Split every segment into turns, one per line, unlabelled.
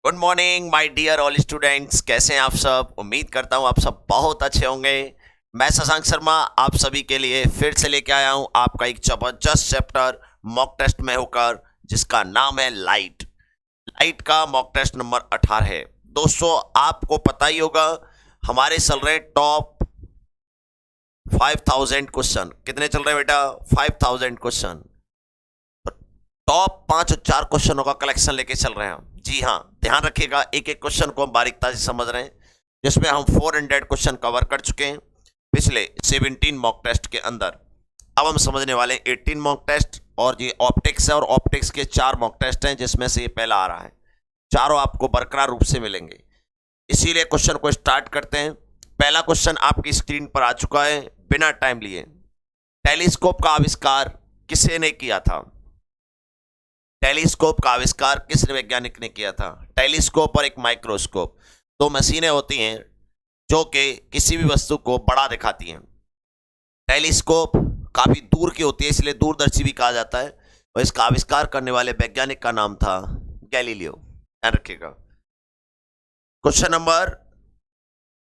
Good morning my dear all students, कैसे हैं आप सब। उम्मीद करता हूं आप सब बहुत अच्छे होंगे। मैं शशांक शर्मा आप सभी के लिए फिर से लेके आया हूं आपका एक जबरदस्त चैप्टर मॉक टेस्ट में होकर, जिसका नाम है लाइट। लाइट का मॉक टेस्ट नंबर 18 है। दोस्तों आपको पता ही होगा, हमारे चल रहे टॉप 5000 क्वेश्चन। कितने चल रहे हैं बेटा? 5000 क्वेश्चन। टॉप 5 और 4 क्वेश्चनों का कलेक्शन लेके चल रहे हैं हम। जी हाँ, ध्यान रखिएगा, एक एक क्वेश्चन को हम बारीकता से समझ रहे हैं, जिसमें हम 400 क्वेश्चन कवर कर चुके हैं पिछले 17 मॉक टेस्ट के अंदर। अब हम समझने वाले हैं 18 मॉक टेस्ट, और ये ऑप्टिक्स है, और ऑप्टिक्स के 4 मॉक टेस्ट हैं, जिसमें से ये पहला आ रहा है। चारों आपको बरकरार रूप से मिलेंगे, इसीलिए क्वेश्चन को स्टार्ट करते हैं। पहला क्वेश्चन आपकी स्क्रीन पर आ चुका है, बिना टाइम लिए। टेलीस्कोप का आविष्कार किसने ने किया था? टेलीस्कोप का आविष्कार किस वैज्ञानिक ने किया था? टेलीस्कोप और एक माइक्रोस्कोप, दो मशीनें होती हैं जो कि किसी भी वस्तु को बड़ा दिखाती हैं। टेलीस्कोप काफी दूर की होती है, इसलिए दूरदर्शी भी कहा जाता है, और इसका आविष्कार करने वाले वैज्ञानिक का नाम था गैलीलियो। ध्यान रखिएगा। क्वेश्चन नंबर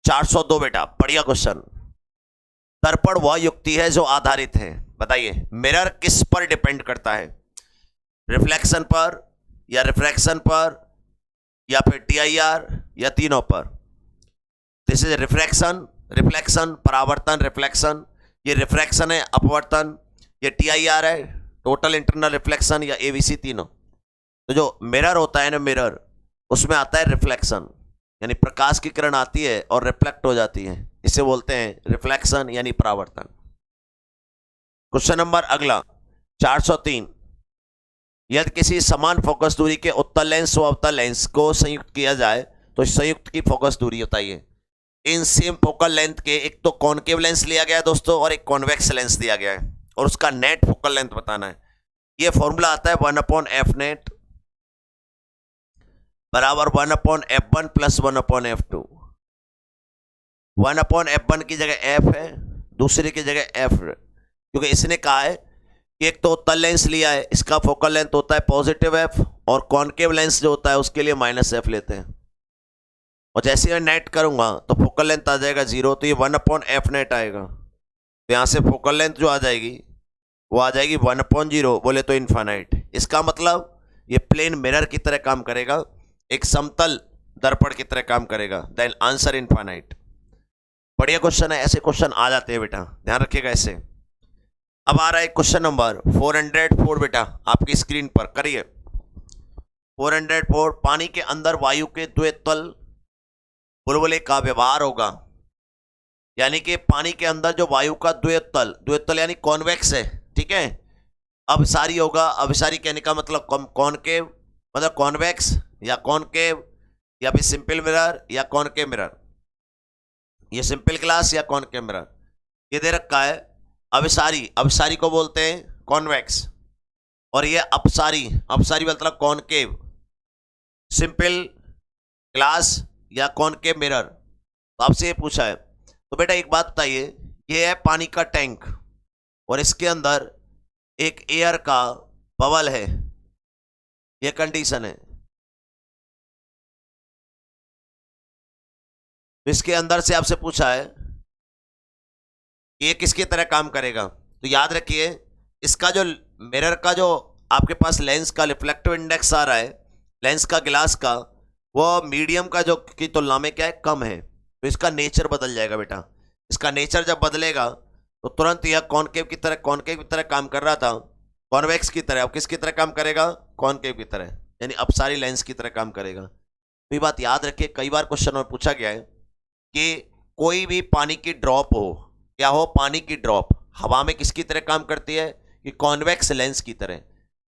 402 बेटा, बढ़िया क्वेश्चन। दर्पण वह युक्ति है जो आधारित है, बताइए, मिरर किस पर डिपेंड करता है? रिफ्लेक्शन पर, या रिफ्रैक्शन पर, या फिर टीआईआर, या तीनों पर? दिस इज रिफ्रैक्शन, रिफ्लेक्शन, परावर्तन, रिफ्लेक्शन। ये रिफ्रैक्शन है, अपवर्तन। ये टीआईआर है, टोटल इंटरनल रिफ्लेक्शन, या एबीसी, तीनों। तो जो मिरर होता है ना, मिरर, उसमें आता है रिफ्लेक्शन, यानी प्रकाश की किरण आती है और रिफ्लेक्ट हो जाती है, इसे बोलते हैं रिफ्लेक्शन यानी परावर्तन। क्वेश्चन नंबर अगला 403। यदि किसी समान फोकस दूरी के उत्तल लेंस व अवतल लेंस को संयुक्त किया जाए तो संयुक्त की फोकस दूरी बताइए। इन सेम फोकल लेंथ के एक तो कॉनकेव लेंस लिया गया है दोस्तों, और एक कॉन्वेक्स लेंस दिया गया है, और उसका नेट फोकल लेंथ बताना है। ये फॉर्मूला आता है 1/f नेट बराबर 1/f1 प्लस 1/f2। 1/f1 की जगह f है, दूसरे की जगह f है, क्योंकि इसने कहा है कि एक तो उत्तल लेंस लिया है, इसका फोकल लेंथ होता है पॉजिटिव f, और कॉनकेव लेंस जो होता है उसके लिए -f लेते हैं। और जैसे मैं नेट करूंगा तो फोकल लेंथ आ जाएगा 0, तो ये 1/f नेट आएगा। तो यहां से फोकल लेंथ जो आ जाएगी वो आ जाएगी 1/0, बोले तो इन्फानाइट। इसका मतलब ये प्लेन मिरर की तरह काम करेगा, एक समतल दर्पण की तरह काम करेगा। Then answer infinite. बढ़िया क्वेश्चन है, ऐसे क्वेश्चन आ जाते हैं बेटा, ध्यान रखिएगा ऐसे। अब आ रहा है क्वेश्चन नंबर 404 बेटा, आपकी स्क्रीन पर करिए। 404। पानी के अंदर वायु के द्वितल बुलबुले का व्यवहार होगा, यानी कि पानी के अंदर जो वायु का द्वितल, द्वितल यानी कॉन्वेक्स है, ठीक है। अभिसारी होगा, अभिसारी कहने का मतलब कॉनकेव, मतलब कॉन्वेक्स या कॉनकेव, या फिर सिंपल मिरर या कॉनकेव मिरर। ये सिंपल ग्लास या कॉनकेव मिरर, ये दे रखा है। अभिसारी, अभिसारी को बोलते हैं कॉन्वेक्स, और ये अपसारी, अपसारी मतलब कॉनकेव। सिंपल ग्लास या कॉनकेव मिरर। तो आपसे ये पूछा है, तो बेटा एक बात बताइए, ये है पानी का टैंक, और इसके अंदर एक एयर का बबल है, ये कंडीशन है। इसके अंदर से आपसे पूछा है ये किसकी तरह काम करेगा। तो याद रखिए, इसका जो मिरर का जो आपके पास लेंस का रिफ्लेक्टिव इंडेक्स आ रहा है, लेंस का, ग्लास का, वो मीडियम का जो की तुलना में क्या है, कम है। तो इसका नेचर बदल जाएगा बेटा। इसका नेचर जब बदलेगा तो तुरंत यह कॉनकेव की तरह, कॉनकेव की तरह काम कर रहा था, कॉन्वेक्स की तरह, अब किसकी तरह काम करेगा, कॉनकेव की तरह, यानी अपसारी लेंस की तरह काम करेगा। तो ये बात याद रखिए, कई बार क्वेश्चन में पूछा गया है कि कोई भी पानी की ड्रॉप हो, क्या हो, पानी की ड्रॉप हवा में किसकी तरह काम करती है, कि कॉन्वेक्स लेंस की तरह।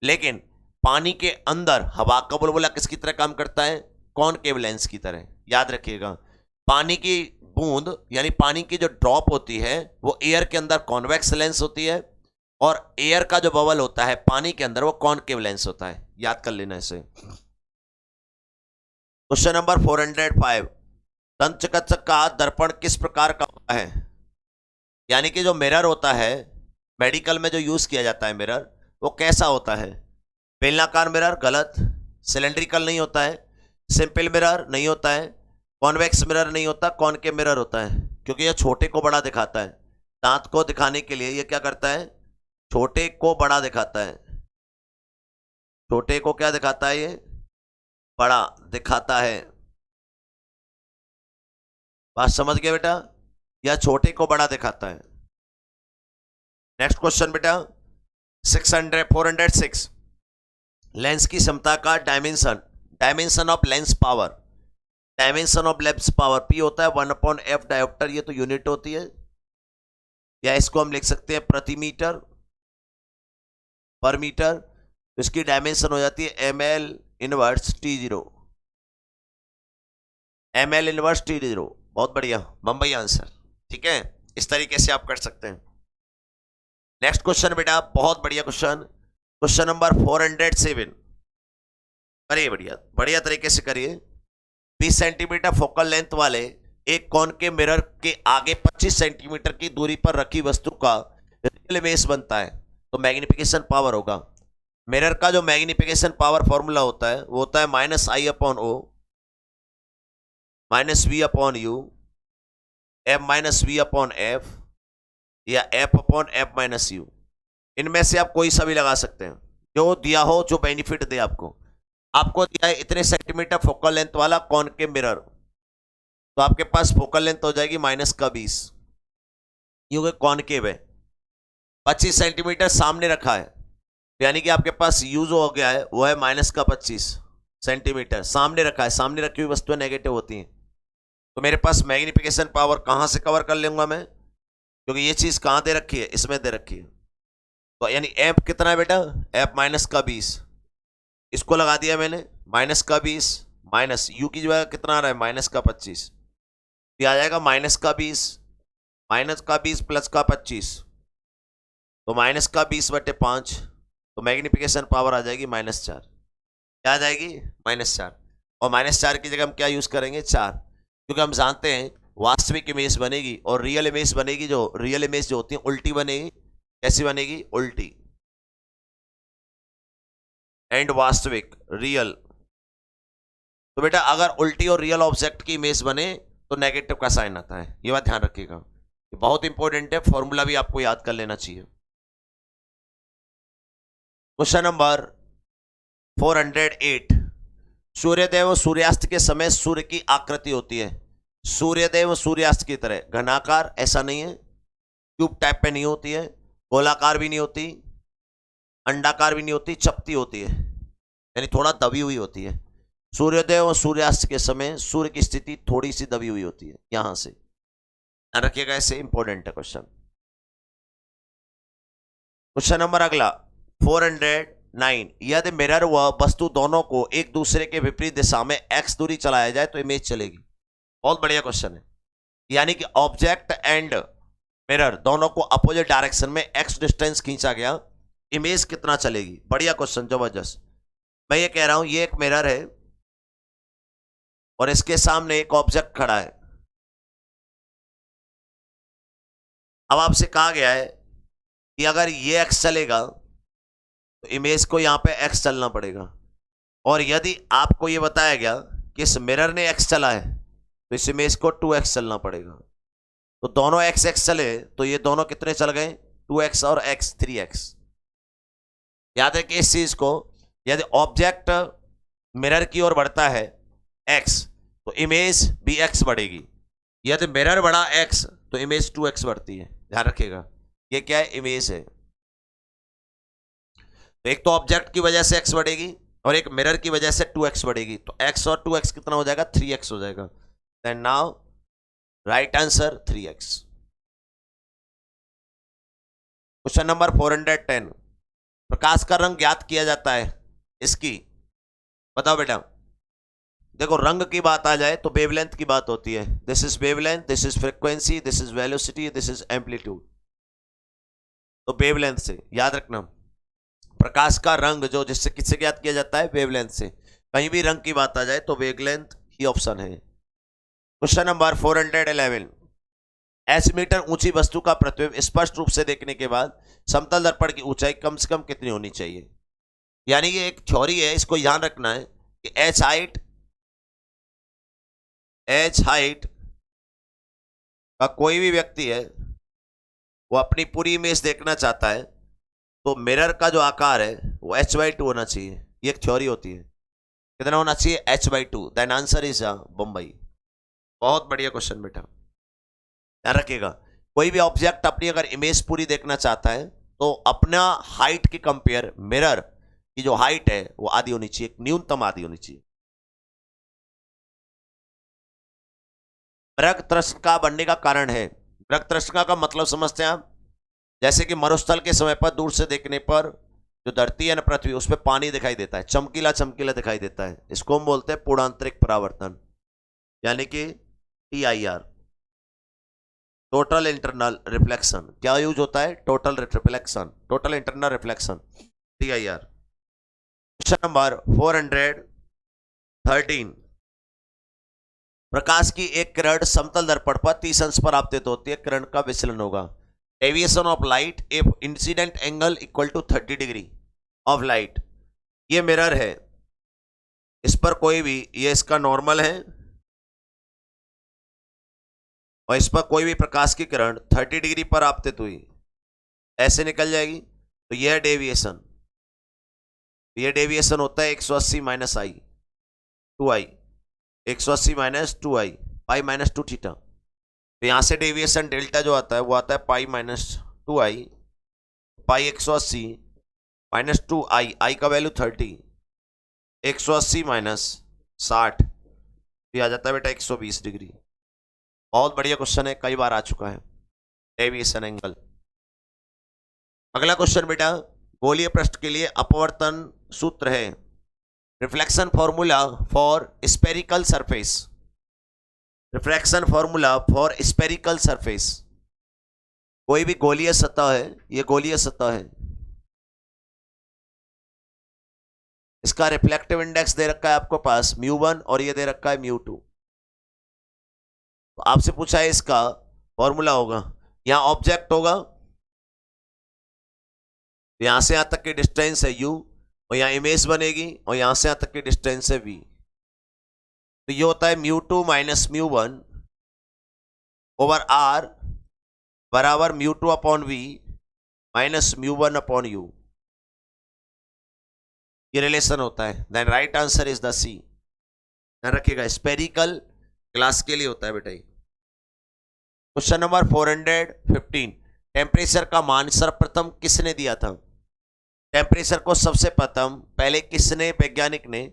लेकिन पानी के अंदर हवा का बुलबुला किसकी तरह काम करता है, कॉनकेव लेंस की तरह। याद रखिएगा, पानी की बूंद यानी पानी की जो ड्रॉप होती है वो एयर के अंदर कॉन्वेक्स लेंस होती है, और एयर का जो बबल होता है पानी के अंदर वो कॉनकेव लेंस होता है। याद कर लेना इसे। Question number 405। दंत चिकित्सक का दर्पण किस प्रकार का होता है? यानी कि जो मिरर होता है मेडिकल में जो यूज किया जाता है मिरर, वो कैसा होता है? बेलनाकार मिरर, गलत। सिलेंड्रिकल नहीं होता है, सिंपल मिरर नहीं होता है, कॉन्वेक्स मिरर नहीं होता, कॉनकेव मिरर होता है, क्योंकि यह छोटे को बड़ा दिखाता है। दांत को दिखाने के लिए यह क्या करता है, छोटे को बड़ा दिखाता है। छोटे को क्या दिखाता है, ये बड़ा दिखाता है। बात समझ गए बेटा, या छोटे को बड़ा दिखाता है। नेक्स्ट क्वेश्चन बेटा 406, लेंस की क्षमता का dimension, dimension of lens power, dimension of lens power P होता है 1/f डायोप्टर, ये तो यूनिट होती है, या इसको हम लिख सकते हैं प्रति मीटर, पर मीटर। इसकी डायमेंशन हो जाती है ml inverse T0, ml inverse T0। बहुत बढ़िया, बम्बई आंसर। ठीक है, इस तरीके से आप कर सकते हैं। नेक्स्ट क्वेश्चन बेटा, बहुत बढ़िया क्वेश्चन, क्वेश्चन नंबर 407। करिए बढ़िया बढ़िया तरीके से करिए। 20 सेंटीमीटर फोकल लेंथ वाले एक कॉनकेव मिरर के आगे 25 सेंटीमीटर की दूरी पर रखी वस्तु का रियल इमेज बनता है, तो मैग्निफिकेशन पावर होगा। मिरर का जो मैग्निफिकेशन पावर फॉर्मूला होता है वो होता है -I/O -V/U M-V/F या F/F-U। इनमें से आप कोई सा भी लगा सकते हैं, जो दिया हो, जो बेनिफिट दे आपको। आपको दिया है इतने सेंटीमीटर फोकल लेंथ वाला कॉनकेव मिरर, तो आपके पास फोकल लेंथ हो जाएगी -20, क्योंकि कॉनकेव है। 25 सेंटीमीटर सामने रखा है, यानी कि आपके पास यूज हो गया है वो है -25 सेंटीमीटर सामने रखा है। सामने रखी हुई वस्तुएं नेगेटिव होती हैं, तो मेरे पास मैग्निफिकेशन पावर कहां से कवर कर लूंगा मैं, क्योंकि ये चीज कहां दे रखी है, इसमें दे रखी है। तो यानी एफ कितना है बेटा, एफ -20, इसको लगा दिया मैंने -20 माइनस यू की जगह कितना आ रहा है -25, ये आ जाएगा -20 प्लस का 25, तो -20/5, तो मैग्निफिकेशन पावर आ जाएगी -4। क्या आ जाएगी, -4। और -4 की जगह हम क्या यूज करेंगे, 4, क्योंकि हम जानते हैं वास्तविक इमेज बनेगी और रियल इमेज बनेगी, जो रियल इमेज जो होती है उल्टी बनेगी। कैसी बनेगी, उल्टी। एंड वास्तविक रियल, तो बेटा अगर उल्टी और रियल ऑब्जेक्ट की इमेज बने तो नेगेटिव का साइन आता है, ये बात ध्यान रखिएगा, ये बहुत इंपॉर्टेंट है, फॉर्मूला भी आपको याद कर लेना चाहिए। क्वेश्चन नंबर 408, सूर्योदय व सूर्यास्त के समय सूर्य की आकृति होती है सूर्योदय व सूर्यास्त की तरह घनाकार, ऐसा नहीं है, क्यूब टाइप पे नहीं होती है, गोलाकार भी नहीं होती, अंडाकार भी नहीं होती, चपटी होती है, यानी थोड़ा दबी हुई होती है। सूर्योदय और सूर्यास्त के समय सूर्य की स्थिति थोड़ी सी दबी हुई होती है, यहां से ध्यान रखिएगा, ऐसे इंपॉर्टेंट है क्वेश्चन। क्वेश्चन नंबर अगला 409, यदि मिरर व वस्तु दोनों को एक दूसरे के विपरीत दिशा में x दूरी चलाया जाए तो इमेज चलेगी। बहुत बढ़िया क्वेश्चन है, यानी कि ऑब्जेक्ट एंड मिरर दोनों को अपोजिट डायरेक्शन में x डिस्टेंस खींचा गया, इमेज कितना चलेगी। बढ़िया क्वेश्चन, जबरदस्त। मैं ये कह रहा हूं ये एक मिरर है और इसके सामने एक ऑब्जेक्ट खड़ा है। अब आपसे कहा गया है कि अगर ये x चलेगा तो इमेज को यहां पे x चलना पड़ेगा, और यदि आपको ये बताया गया कि इस मिरर ने x चला है तो इस इमेज को 2x चलना पड़ेगा। तो दोनों x चले तो ये दोनों कितने चल गए, 2x और x 3x। याद है कि इस चीज को, यदि ऑब्जेक्ट मिरर की ओर बढ़ता है x तो इमेज भी x बढ़ेगी, यदि मिरर बढ़ा x तो इमेज 2x बढ़ती है। ध्यान रखिएगा, ये क्या है, इमेज है। तो एक तो ऑब्जेक्ट की वजह से x बढ़ेगी और एक मिरर की वजह से 2x बढ़ेगी, तो x और 2x कितना हो जाएगा, 3x हो जाएगा। Then now right answer 3x। Question number 410, प्रकाश का रंग ज्ञात किया जाता है इसकी, बताओ बेटा। देखो रंग की बात आ जाए तो वेवलेंथ की बात होती है, this is wavelength, this is frequency, this is velocity, this is amplitude. तो वेवलेंथ से याद रखना, प्रकाश का रंग जो जिससे किससे ज्ञात किया जाता है, वेवलेंथ से। कहीं भी रंग की बात आ जाए तो वेवलेंथ ही ऑप्शन है। क्वेश्चन नंबर 411, एस मीटर ऊंची वस्तु का प्रतिबिंब स्पष्ट रूप से देखने के बाद समतल दर्पण की ऊंचाई कम से कम कितनी होनी चाहिए। यानी ये एक थ्योरी है, इसको ध्यान रखना है कि एच हाइट एच हाइट का कोई भी व्यक्ति है, वो अपनी पूरी इमेज देखना चाहता है, तो मिरर का जो आकार है वो h/2 होना चाहिए। ये एक थ्योरी होती है। कितना होना चाहिए? h/2। Then answer is Bombay. बहुत बढ़िया क्वेश्चन बेटा, ध्यान रखिएगा। कोई भी ऑब्जेक्ट अपनी अगर इमेज पूरी देखना चाहता है तो अपना हाइट की कंपेयर मिरर की जो हाइट है वो आधी होनी चाहिए, न्यूनतम आधी होनी चाहिए। मृग तृष्णिका बनने का कारण है, मृग तृष्णिका का मतलब समझते हैं आप? जैसे कि मरुस्थल के समय पर दूर से देखने पर जो धरती है ना, पृथ्वी, उस पर पानी दिखाई देता है, चमकीला चमकीला दिखाई देता है। इसको हम बोलते हैं पूर्णांतरिक परावर्तन, यानी कि TIR, टोटल इंटरनल रिफ्लेक्शन। क्या यूज होता है? Total reflection, total internal reflection, TIR। Question number 413। प्रकाश की एक किरण समतल दर्पण पर 30 अंश पर आपतित होती है, किरण का विचलन होगा। Deviation of light if incident angle equal to 30 degree of light. ये मिरर है, इस पर कोई भी, ये इसका नॉर्मल है, और इस पर कोई भी प्रकाश की किरण 30 डिग्री पर आपतित हुई, ऐसे निकल जाएगी, तो यह है डेविएशन। यह डेविएशन होता है 180 माइनस आई 2i, 180 minus 2i, pi minus 2 theta. तो यहां से डेविएशन डेल्टा जो आता है वो आता है पाई माइनस 2i, पाई 180 माइनस 2i, आई का वैल्यू 30, 180 माइनस 60, ये आ जाता है बेटा 120 डिग्री। बहुत बढ़िया क्वेश्चन है, कई बार आ चुका है डेविएशन एंगल। अगला क्वेश्चन बेटा, गोलीय पृष्ठ के लिए अपवर्तन सूत्र है, reflection formula for spherical surface, reflection formula for spherical surface. कोई भी गोलीय सतह है, ये गोलीय सतह है, इसका रिफ्लेक्टिव इंडेक्स दे रखा है आपको पास μ1 और ये दे रखा है μ2। तो आपसे पूछा है इसका फॉर्मूला होगा, यहां ऑब्जेक्ट होगा, यहां से यहां तक की डिस्टेंस है u, और यहां इमेज बनेगी, और यहां से यहां तक की डिस्टेंस है v। तो ये होता है μ2 माइनस μ1 ओवर r बराबर μ2 upon v minus μ1 upon u। ये रिलेशन होता है। Then right answer is the C. ध्यान रखिएगा, स्पेरिकल ग्लास के लिए होता है बेटा। Question number 415। टेम्परेचर का मान सर्वप्रथम किसने दिया था? टेम्परेचर को सबसे प्रथम पहले किसने, वैज्ञानिक ने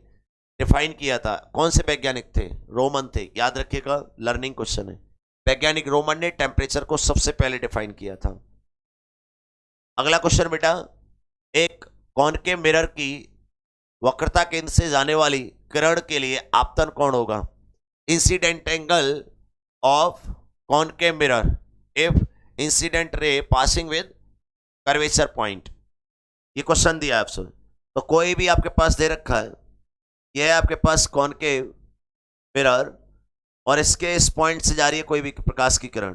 डिफाइन किया था? कौन से वैज्ञानिक थे? रोमन थे, याद रखिएगा, लर्निंग क्वेश्चन है। वैज्ञानिक रोमन ने टेम्परेचर को सबसे पहले डिफाइन किया था। अगला क्वेश्चन बेटा, एक कॉनकेव मिरर की वक्रता केंद्र से जाने वाली किरण के लिए आपतन कोण होगा? Incident angle of concave mirror if incident ray passing with curvature point. ये क्वेश्चन दिया है आपसे, तो कोई भी आपके पास दे रखा है, यह है आपके पास कॉनकेव मिरर, और इसके इस पॉइंट से जा रही है कोई भी प्रकाश की किरण,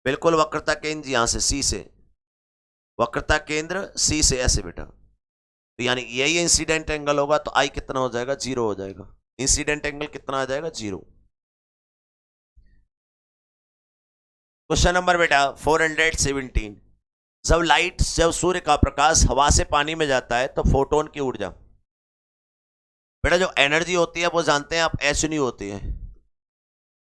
बिल्कुल वक्रता केंद्र यहां से सी से, वक्रता केंद्र सी से ऐसे बेटा, तो यानी यही इंसिडेंट एंगल होगा, तो आई कितना हो जाएगा? 0 हो जाएगा। इंसिडेंट एंगल कितना आ जाएगा? 0। क्वेश्चन नंबर बेटा 417। जब सूर्य का प्रकाश हवा से पानी में जाता है तो फोटोन की ऊर्जा, बेटा जो एनर्जी होती है वो जानते हैं आप, एच न्यू होती है।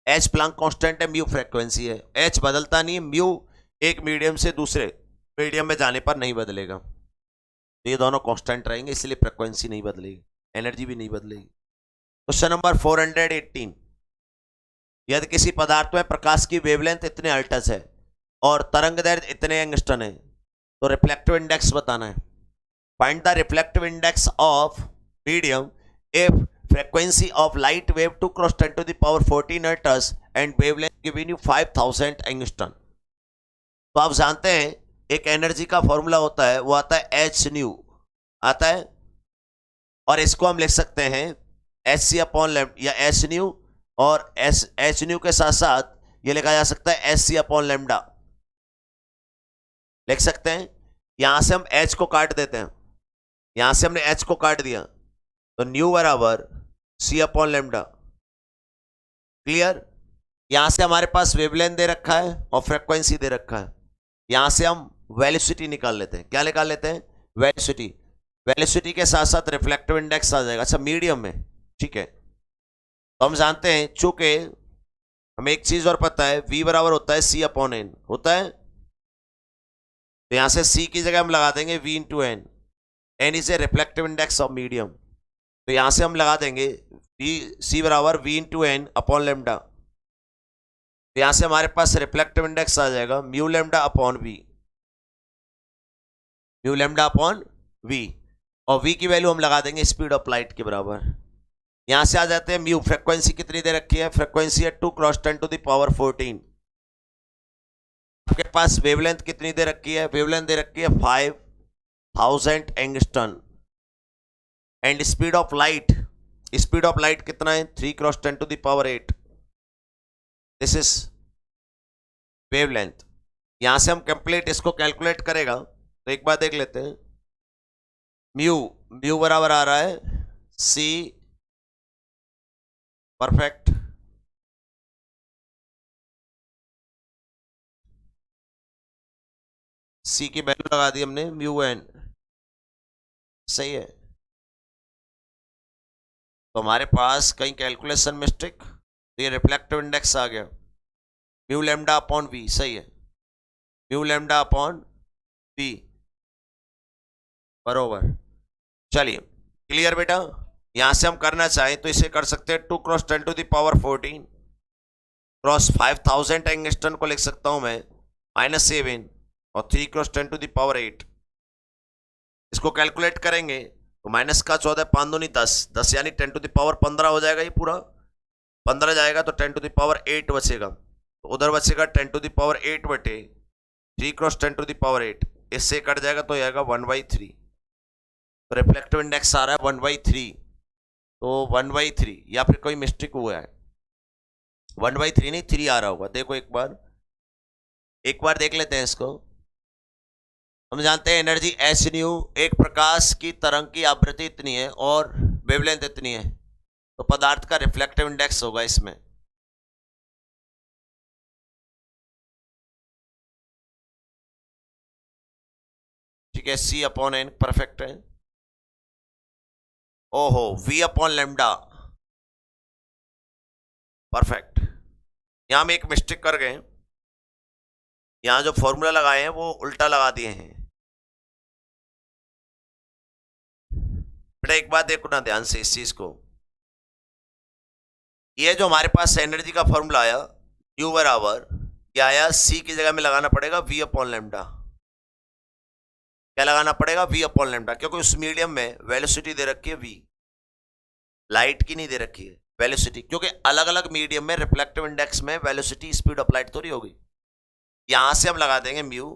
एच प्लांक कांस्टेंट है, म्यू फ्रीक्वेंसी है, एच बदलता नहीं है, म्यू एक मीडियम से दूसरे मीडियम में जाने पर नहीं बदलेगा, तो ये दोनों कांस्टेंट रहेंगे, इसलिए फ्रीक्वेंसी नहीं बदलेगी, एनर्जी भी नहीं बदलेगी। Question number 418। यदि किसी पदार्थ में प्रकाश की वेवलेंथ इतने अल्टस है और तरंग दैर्ध्य इतने एंगस्टन है, तो रिफ्लेक्टिव इंडेक्स बताना है। Find the reflective index of medium if frequency of light wave to cross 10 to the power 14 hertz and wavelength giving you 5000 angstrom। तो आप जानते हैं एक एनर्जी का फॉर्मूला होता है, वो आता है एच न्यू आता है, और इसको हम लिख सकते हैं एच सी अपॉन लैम्डा, या एच न्यू, और एच न्यू के साथ साथ ये लिखा जा सकता है एच सी अपॉन लैम्डा, लिख सकते हैं। यहां से हम एच को काट देते हैं, यहां से हमने एच को काट दिया, तो न्यू बराबर सी अपॉन लैम्डा, क्लियर? यहां से हमारे पास वेवलेंथ दे रखा है और फ्रीक्वेंसी दे रखा है। यहां से हम वेलोसिटी निकाल लेते हैं। क्या निकाल लेते हैं? वेलोसिटी। वेलोसिटी के साथ साथ रिफ्लेक्टिव इंडेक्स आ जाएगा। अच्छा, मीडियम में, ठीक है। तो हम जानते हैं, चूंकि हमें एक चीज और पता है, v बराबर होता है c/n, होता है। तो यहां से c की जगह हम लगा देंगे v into N. N is a reflective index of medium. तो यहां से हम लगा देंगे c बराबर v into N upon lambda. तो यहां से हमारे पास रिफ्लेक्टिव इंडेक्स आ जाएगा mu lambda upon V, mu lambda upon V. और v की वैल्यू हम लगा देंगे स्पीड ऑफ लाइट के बराबर। यहां से आ जाते हैं म्यू, फ्रीक्वेंसी कितनी दे रखी है? फ्रीक्वेंसी है 2 क्रॉस 10⁻14। आपके पास वेवलेंथ कितनी दे रखी है? वेवलेंथ दे रखी है 5000 angstrom. And speed of light, speed of light कितना है? 3 क्रॉस 10⁸। This is wavelength. यहां से हम कंप्लीट इसको कैलकुलेट करेगा तो एक बार देख लेते हैं। म्यू, म्यू बराबर आ रहा है सी परफेक्ट सी की वैल्यू लगा दी हमने म्यू एन, सही है। तो हमारे पास कहीं कैलकुलेशन मिस्टेक, तो ये रिफ्लेक्टिव इंडेक्स आ गया म्यू लेमडा अपॉन वी, सही है। म्यू लेमडा अपॉन वी बरोबर। चलिए, क्लियर बेटा? यहां से हम करना चाहें तो इसे कर सकते हैं 2 क्रॉस 10⁻14 क्रॉस 5000 एंगस्टन को लिख सकता हूं मैं -7 और 3 क्रॉस 10⁸। इसको कैलकुलेट करेंगे तो माइनस का 14, 5 दूनी 10, 10 यानी 10⁻15 हो जाएगा। ये पूरा 15 जाएगा तो 10⁸ बचेगा। तो उधर बचेगा 10⁸ बटे 3 क्रॉस 10⁸। इससे कट जाएगा तो आएगा 1/3। तो रिफ्लेक्टिव इंडेक्स आ रहा है 1/3। तो 1/3 या फिर कोई मिस्टेक हुआ है, 1/3 नहीं 3 आ रहा होगा। देखो एक बार देख लेते हैं इसको। हम जानते हैं एनर्जी एच न्यू, एक प्रकाश की तरंग की आवृत्ति इतनी है और वेवलेंथ इतनी है, तो पदार्थ का रिफ्लेक्टिव इंडेक्स होगा इसमें। ठीक है, c/n परफेक्ट है। ओहो, v/, परफेक्ट। यहां हम एक मिस्टेक कर गए, यहां जो फॉर्मूला लगाए हैं वो उल्टा लगा दिए हैं। बेटा एक बात देखो ना ध्यान से इस चीज को, ये जो हमारे पास एनर्जी का फॉर्मूला आया U बराबर क्या आया? C की जगह में लगाना पड़ेगा v/λ। क्या लगाना पड़ेगा? v/λ, क्योंकि उस मीडियम में वेलोसिटी दे रखी है v, लाइट की नहीं दे रखी है वेलोसिटी, क्योंकि अलग अलग मीडियम में रिफ्लेक्टिव इंडेक्स में वेलोसिटी स्पीड ऑफ लाइट थोड़ी होगी। यहां से हम लगा देंगे म्यू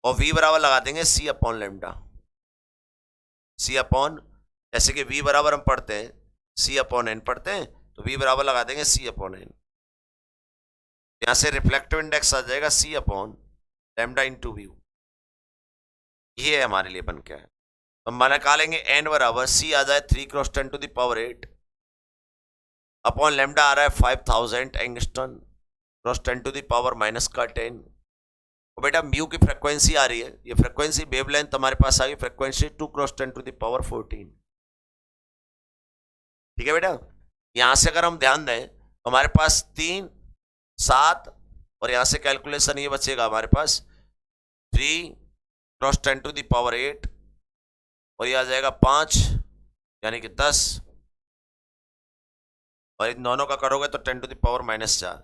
और v बराबर लगा देंगे c/λ। जैसे कि v बराबर हम पढ़ते हैं c/n पढ़ते हैं, तो v बराबर लगा देंगे c/n। यहां से रिफ्लेक्टिव इंडेक्स आ जाएगा c/λ इंटू व्यू। ये हमारे लिए बन गया है। तो हम निकालेंगे n बराबर c आ जाए 3 क्रॉस 10⁸ अपॉन लेमडा आ रहा है 5000 एंगस्टन क्रॉस 10⁻⁻10। और बेटा म्यू की फ्रीक्वेंसी आ रही है, ये फ्रीक्वेंसी वेवलेंथ हमारे पास आ गई, फ्रीक्वेंसी 2 क्रॉस 10⁻14। ठीक है बेटा? यहां से अगर हम ध्यान दें तो हमारे पास 3, 7 और यहां से कैलकुलेशन ये बचेगा हमारे पास 3 क्रॉस 10⁸ और ये आ जाएगा 5 यानी कि 10, और इन दोनों का करोगे तो 10⁻⁻4,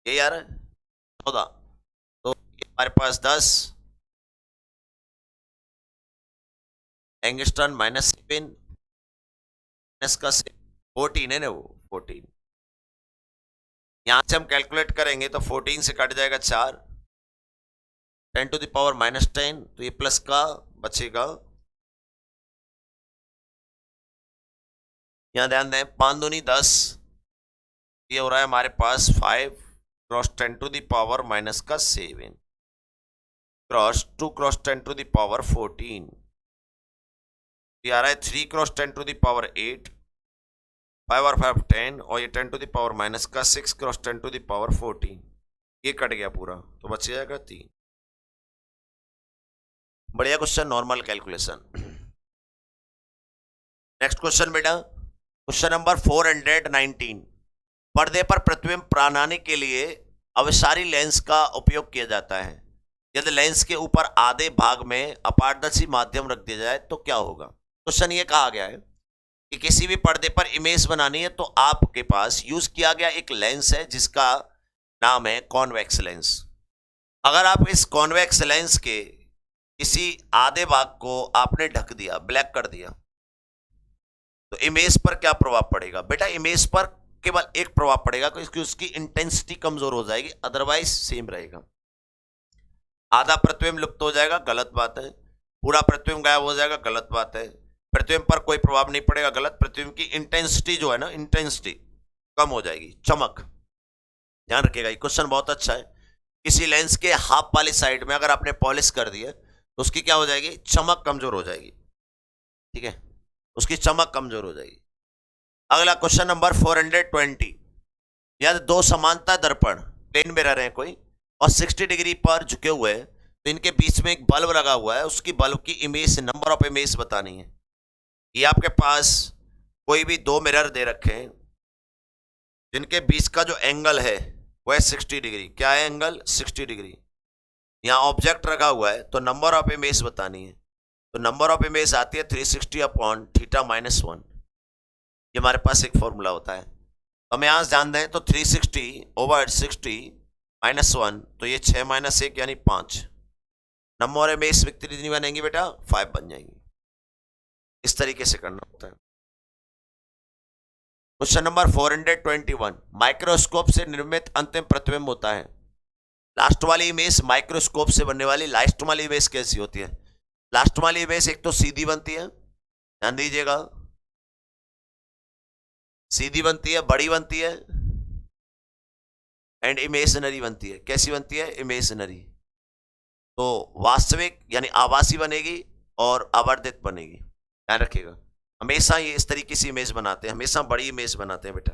ये यार 14। तो ये हमारे पास 10 एंगस्टन -7 माइनस का 14 है ना, वो 14। यहां से हम कैलकुलेट करेंगे तो 14 से कट जाएगा 4, 10⁻⁻10, तो ये प्लस का बचेगा। यहां ध्यान दें 5 दूनी 10, ये हो रहा है हमारे पास 5 क्रॉस 10⁻⁻7 क्रॉस 2 क्रॉस 10⁻14, ये आ रहा है 3 क्रॉस 10⁻8 5 और 5 10, और ये 10 टू द पावर माइनस का 6 क्रॉस 10 टू द पावर 14, ये कट गया पूरा, तो बच जाएगा 3। बढ़िया question, normal calculation. Next question बेटा, क्वेश्चन नंबर 419। पर्दे पर प्रतिबिंब प्रणाली के लिए अविसारी लेंस का उपयोग किया जाता है। यदि लेंस के ऊपर आधे भाग में अपारदर्शी माध्यम रख दिया जाए तो क्या होगा। क्वेश्चन ये कहा गया है कि किसी भी पर्दे पर इमेज बनानी है तो आपके पास यूज किया गया एक लेंस है जिसका नाम है कॉन्वेक्स लेंस। अगर आप इस कॉन्वेक्स लेंस के किसी आधे भाग को आपने ढक दिया, ब्लैक कर दिया, तो इमेज पर क्या प्रभाव पड़ेगा बेटा। इमेज पर केवल एक प्रभाव पड़ेगा क्योंकि उसकी इंटेंसिटी कमजोर हो जाएगी, अदरवाइज सेम रहेगा। आधा प्रतिबिंब लुप्त हो जाएगा, गलत बात है। पूरा प्रतिबिंब गायब हो जाएगा, गलत बात है। प्रतिबिंब पर कोई प्रभाव नहीं पड़ेगा, गलत। प्रतिबिंब की इंटेंसिटी जो है ना, इंटेंसिटी कम हो जाएगी, चमक। ध्यान रखिएगा, ये क्वेश्चन बहुत अच्छा है। किसी लेंस के हाफ वाली साइड में अगर आपने पॉलिश कर दिया तो उसकी क्या हो जाएगी, चमक कमजोर हो जाएगी। ठीक है, उसकी चमक कमजोर हो जाएगी। अगला क्वेश्चन नंबर 420। यदि दो समांतर दर्पण प्लेन मिरर है कोई और 60 डिग्री पर झुके हुए हैं तो इनके बीच में एक बल्ब लगा हुआ है, उसकी बल्ब की इमेज, नंबर ऑफ इमेज बतानी है। ये आपके पास कोई भी दो मिरर दे रखे हैं जिनके बीच का जो एंगल है वह 60 डिग्री। क्या है एंगल, 60 डिग्री। यहाँ ऑब्जेक्ट रखा हुआ है तो नंबर ऑफ इमेज बतानी है। तो नंबर ऑफ इमेज आती है 360 अपॉन थीटा माइनस 1। ये हमारे पास एक फॉर्मूला होता है। तो हम यहाँ जान दें तो 360 ओवर 60 माइनस 1, तो ये 6 माइनस 1 यानी 5। नंबर ऑफ इमेज कितनी बनेंगी बेटा, 5 बन जाएंगी। इस तरीके से करना होता है। Question number 421। माइक्रोस्कोप से निर्मित अंतिम प्रतिबिंब होता है। लास्ट वाली इमेज माइक्रोस्कोप से बनने वाली लास्ट वाली इमेज कैसी होती है। लास्ट वाली इमेज एक तो सीधी बनती है, ध्यान दीजिएगा, सीधी बनती है, बड़ी बनती है, एंड इमेजिनरी बनती है। कैसी बनती है, इमेजिनरी। तो वास्तविक यानी आभासी बनेगी और आवर्धित बनेगी, ध्यान रखिएगा। हमेशा ये इस तरीके से इमेज बनाते हैं, हमेशा बड़ी इमेज बनाते हैं बेटा।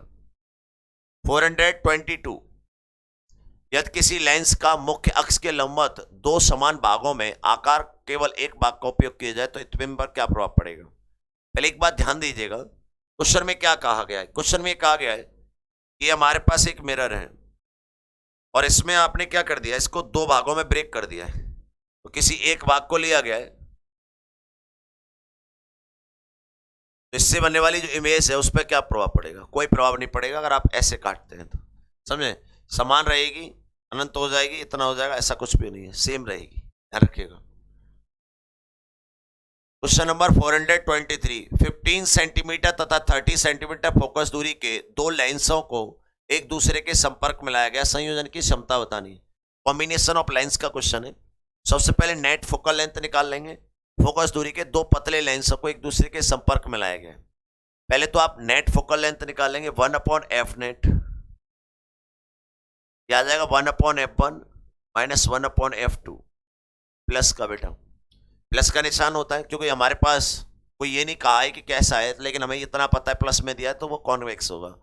422। यदि किसी लेंस का मुख्य अक्ष के लंबवत दो समान भागों में आकार केवल एक भाग का उपयोग किया जाए तो प्रतिबिंब पर क्या प्रभाव पड़ेगा। पहले एक बात ध्यान दीजिएगा, क्वेश्चन में क्या कहा गया है। क्वेश्चन में कहा गया है कि हमारे पास एक मिरर है और इसमें आपने क्या कर दिया, इसको दो भागों में ब्रेक कर दिया है। तो किसी एक भाग को लिया गया है, तो इससे बनने वाली जो इमेज है उस पर क्या प्रभाव पड़ेगा, कोई प्रभाव नहीं पड़ेगा। अगर आप ऐसे काटते हैं तो समझे, समान रहेगी, अनंत हो जाएगी, इतना हो जाएगा, ऐसा कुछ भी नहीं है, सेम रहेगी, ध्यान रखिएगा। Question number 423। 15 सेंटीमीटर तथा 30 सेंटीमीटर फोकस दूरी के दो लेंसों को एक दूसरे के संपर्क में लाया गया, संयोजन की क्षमता बतानी है। कॉम्बिनेशन ऑफ लेंस का क्वेश्चन है। सबसे पहले नेट फोकल लेंथ निकाल लेंगे। फोकस दूरी के दो पतले लेंसों को एक दूसरे के संपर्क में लाया गया। पहले तो आप नेट फोकल लेंथ निकालेंगे, 1/f नेट, क्या आ जाएगा 1/f1 माइनस 1/f2 प्लस का बेटा, प्लस का निशान होता है क्योंकि हमारे पास कोई ये नहीं कहा है कि कैसा है, लेकिन हमें इतना पता है प्लस में दिया है तो वो कॉन्वेक्स होगा।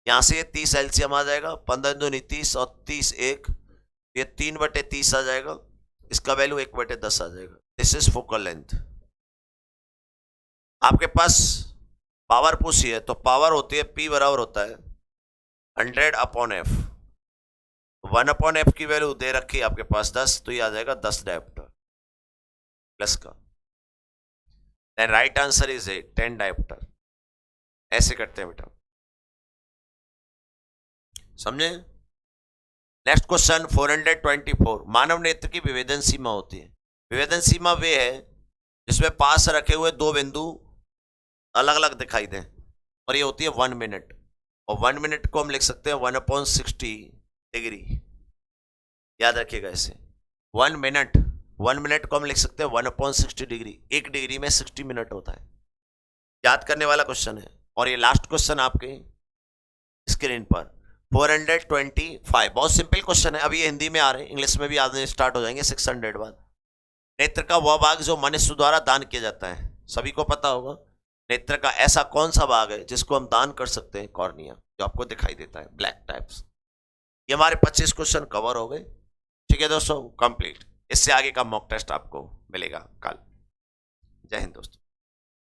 यहाँ से ये 30 एलसीएम आ जाएगा, 15 दूनी 30 और 30 1, ये 3/30 आ जाएगा, इसका वैल्यू 1/10 आ जाएगा। This is focal length. आपके पास पावर पूछी है तो पावर होती है P बराबर होता है 100/f। 1/f की वैल्यू दे रखी है आपके पास 10, तो ये आ जाएगा 10 डायोप्टर प्लस का। Then right answer is 10 dioptre. ऐसे करते हैं बेटा, समझे। Next question 424। मानव नेत्र की विभेदन सीमा होती है। विभेदन सीमा वे है जिसमें पास रखे हुए दो बिंदु अलग अलग दिखाई दें, और ये होती है 1 मिनट। और 1 मिनट को हम लिख सकते हैं 1/60 डिग्री, याद रखिएगा इसे। 1 मिनट को हम लिख सकते हैं 1/60 डिग्री। 1 डिग्री में 60 मिनट होता है, याद करने वाला क्वेश्चन है। और ये लास्ट क्वेश्चन आपके स्क्रीन पर 425। बहुत सिंपल क्वेश्चन है, अभी ये हिंदी में आ रहे हैं, इंग्लिश में भी आने स्टार्ट हो जाएंगे 600 बाद। नेत्र का वह भाग जो मनुष्य द्वारा दान किया जाता है, सभी को पता होगा। नेत्र का ऐसा कौन सा भाग है जिसको हम दान कर सकते हैं? कॉर्निया, जो आपको दिखाई देता है, ब्लैक टाइप्स। ये हमारे 25 क्वेश्चन कवर हो गए। ठीक है दोस्तों, कंप्लीट। इससे आगे का मॉक टेस्ट आपको मिलेगा कल। जय हिंद दोस्तों।